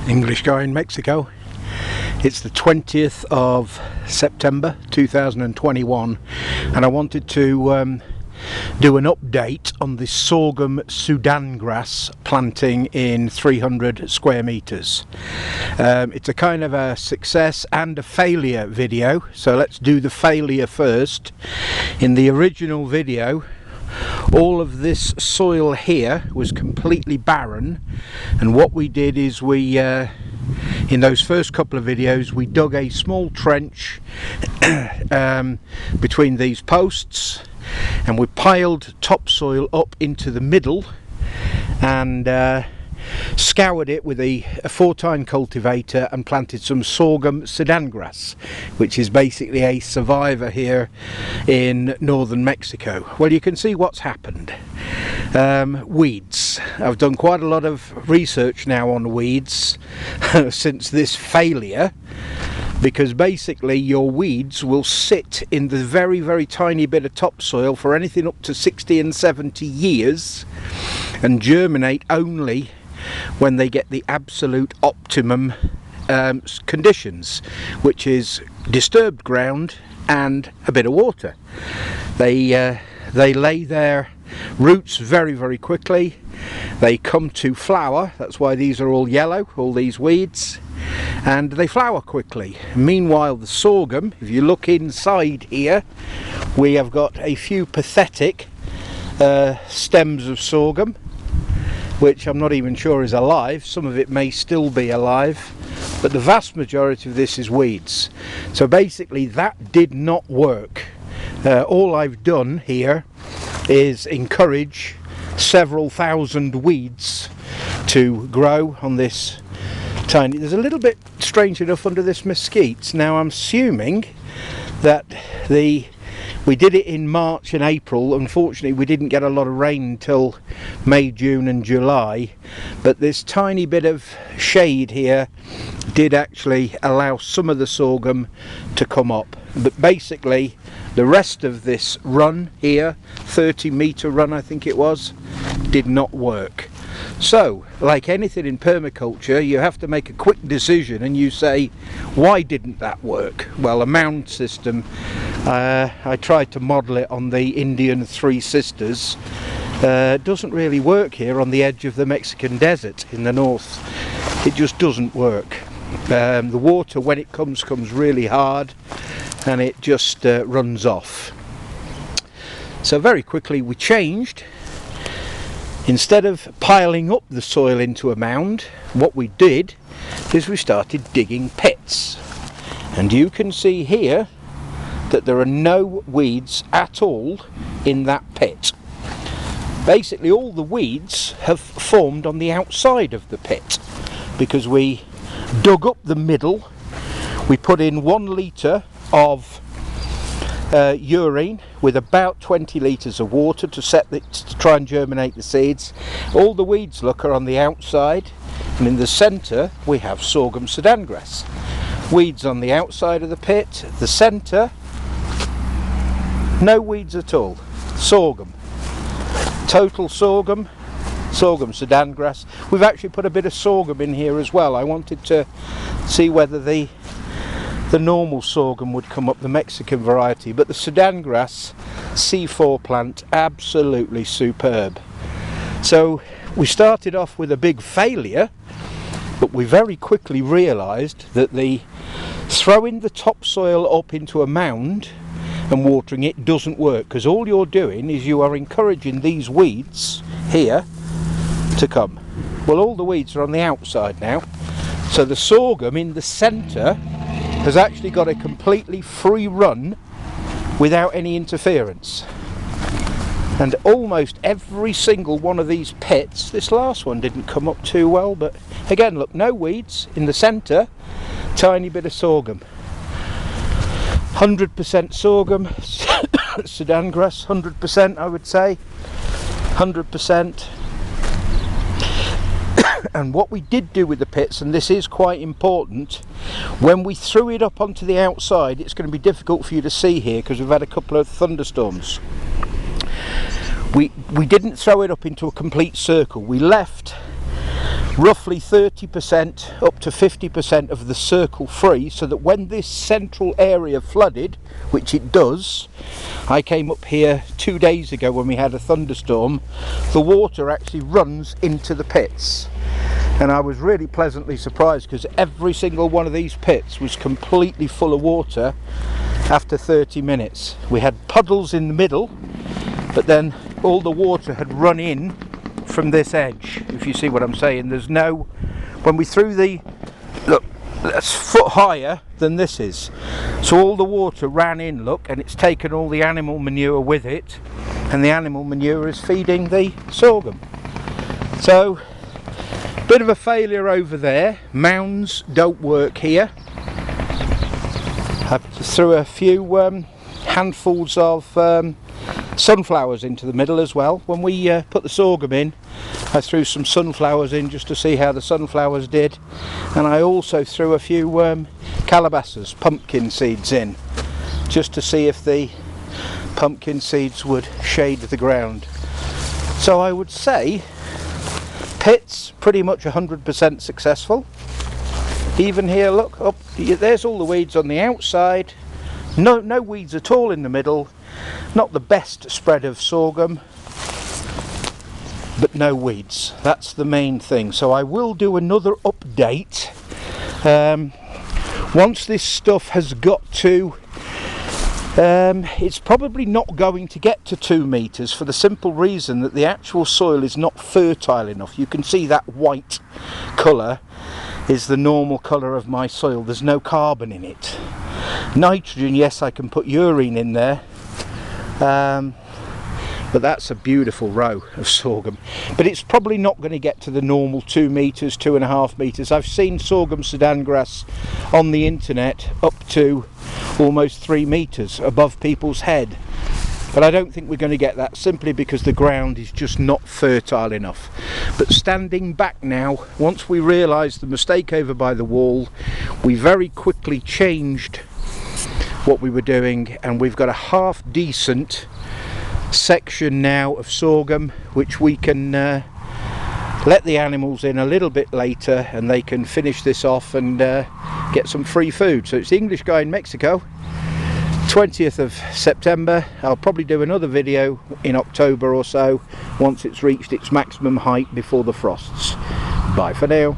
English guy in Mexico. It's the 20th of September 2021 and I wanted to do an update on the sorghum-Sudangrass planting in 300 square meters. It's a kind of a success and a failure video, so let's do the failure first. In the original video, all of this soil here was completely barren, and what we did is we in those first couple of videos we dug a small trench between these posts, and we piled topsoil up into the middle and scoured it with a 4-tine cultivator and planted some sorghum-Sudangrass, which is basically a survivor here in northern Mexico. Well, you can see what's happened. Weeds. I've done quite a lot of research now on weeds since this failure, because basically your weeds will sit in the very tiny bit of topsoil for anything up to 60 and 70 years and germinate only when they get the absolute optimum conditions, which is disturbed ground and a bit of water. They lay their roots very quickly. They come to flower. That's why these are all yellow, all these weeds, and they flower quickly. Meanwhile, the sorghum, if you look inside here, we have got a few pathetic stems of sorghum, which I'm not even sure is alive. Some of it may still be alive, but the vast majority of this is weeds. So basically that did not work. All I've done here is encourage several thousand weeds to grow on this tiny. There's a little bit, strange enough, under this mesquite. Now I'm assuming that we did it in March and April. Unfortunately, we didn't get a lot of rain until May, June and July, but this tiny bit of shade here did actually allow some of the sorghum to come up. But basically the rest of this run here, 30-meter run I think it was, did not work. So, like anything in permaculture, you have to make a quick decision and you say, why didn't that work? Well, a mound system, I tried to model it on the Indian Three Sisters, doesn't really work here on the edge of the Mexican desert in the north. It just doesn't work. The water, when it comes really hard, and it just runs off. So very quickly we changed. Instead of piling up the soil into a mound, what we did is we started digging pits. And you can see here that there are no weeds at all in that pit. Basically all the weeds have formed on the outside of the pit, because we dug up the middle, we put in 1 litre of urine with about 20 litres of water to try and germinate the seeds. All the weeds, look, are on the outside, and in the centre we have sorghum-Sudangrass. Weeds on the outside of the pit, the centre, no weeds at all. Sorghum, total sorghum, sorghum-Sudangrass. We've actually put a bit of sorghum in here as well. I wanted to see whether the normal sorghum would come up, the Mexican variety, but the Sudangrass C4 plant, absolutely superb. So we started off with a big failure, but we very quickly realised that throwing the topsoil up into a mound and watering it doesn't work, because all you're doing is you are encouraging these weeds here to come. Well, all the weeds are on the outside now, so the sorghum in the centre has actually got a completely free run without any interference. And almost every single one of these pits, this last one didn't come up too well, but again, look, no weeds in the centre, tiny bit of sorghum. 100% sorghum, Sudangrass, 100% I would say, 100%. And what we did do with the pits, and this is quite important, when we threw it up onto the outside, it's going to be difficult for you to see here because we've had a couple of thunderstorms. We didn't throw it up into a complete circle. We left roughly 30% up to 50% of the circle free, so that when this central area flooded, which it does, I came up here 2 days ago when we had a thunderstorm, the water actually runs into the pits. And I was really pleasantly surprised, because every single one of these pits was completely full of water after 30 minutes. We had puddles in the middle, but then all the water had run in from this edge, if you see what I'm saying. There's no, when we threw the, look, that's a foot higher than this is, so all the water ran in, look, and it's taken all the animal manure with it, and the animal manure is feeding the sorghum. So bit of a failure over there. Mounds don't work here. I threw a few handfuls of sunflowers into the middle as well. When we put the sorghum in, I threw some sunflowers in just to see how the sunflowers did, and I also threw a few calabasas, pumpkin seeds, in just to see if the pumpkin seeds would shade the ground. So I would say pits pretty much 100% successful. Even here, look up, there's all the weeds on the outside, no weeds at all in the middle. Not the best spread of sorghum, but no weeds. That's the main thing. So I will do another update once this stuff has got to, it's probably not going to get to 2 meters, for the simple reason that the actual soil is not fertile enough. You can see that white colour is the normal colour of my soil. There's no carbon in it. Nitrogen, yes, I can put urine in there, but that's a beautiful row of sorghum. But it's probably not going to get to the normal 2 meters, 2.5 meters. I've seen sorghum-Sudangrass on the internet up to almost 3 meters above people's head, but I don't think we're going to get that, simply because the ground is just not fertile enough. But standing back now, once we realised the mistake over by the wall, we very quickly changed what we were doing, and we've got a half decent section now of sorghum, which we can let the animals in a little bit later, and they can finish this off and get some free food. So it's the English guy in Mexico, 20th of September. I'll probably do another video in October or so, once it's reached its maximum height before the frosts. Bye for now.